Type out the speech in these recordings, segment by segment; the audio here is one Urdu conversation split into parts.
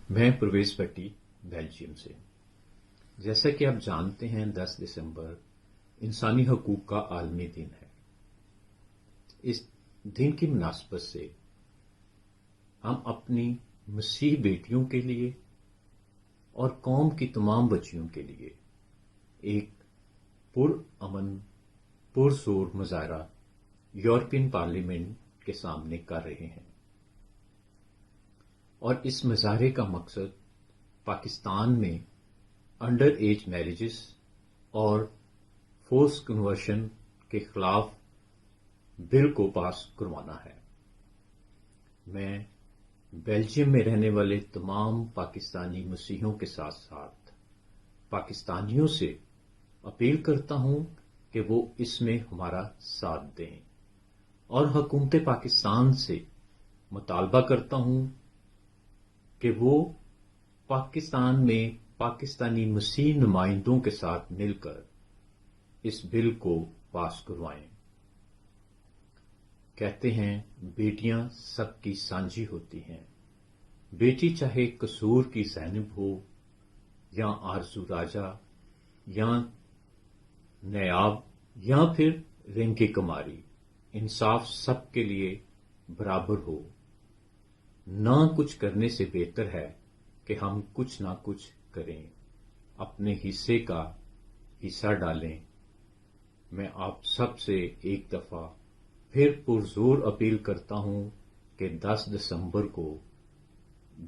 میں پرویز بٹی بیلجیم سے۔ جیسا کہ آپ جانتے ہیں 10 دسمبر انسانی حقوق کا عالمی دن ہے۔ اس دن کی مناسبت سے ہم اپنی مسیحی بیٹیوں کے لیے اور قوم کی تمام بچیوں کے لیے ایک پرامن پرزور مظاہرہ یورپین پارلیمنٹ کے سامنے کر رہے ہیں، اور اس مظاہرے کا مقصد پاکستان میں انڈر ایج میرجز اور فورس کنورشن کے خلاف بل کو پاس کروانا ہے۔ میں بیلجیم میں رہنے والے تمام پاکستانی مسیحیوں کے ساتھ ساتھ پاکستانیوں سے اپیل کرتا ہوں کہ وہ اس میں ہمارا ساتھ دیں، اور حکومت پاکستان سے مطالبہ کرتا ہوں کہ وہ پاکستان میں پاکستانی مسیحی نمائندوں کے ساتھ مل کر اس بل کو پاس کروائیں۔ کہتے ہیں بیٹیاں سب کی سانجھی ہوتی ہیں، بیٹی چاہے قصور کی زینب ہو یا آرزو راجہ یا نیاب یا پھر رنکی کماری، انصاف سب کے لیے برابر ہو۔ نہ کچھ کرنے سے بہتر ہے کہ ہم کچھ نہ کچھ کریں، اپنے حصے کا حصہ ڈالیں۔ میں آپ سب سے ایک دفعہ پھر پرزور اپیل کرتا ہوں کہ 10 دسمبر کو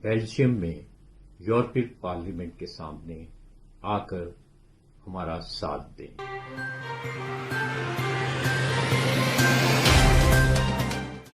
بیلجیم میں یورپین پارلیمنٹ کے سامنے آ کر ہمارا ساتھ دیں۔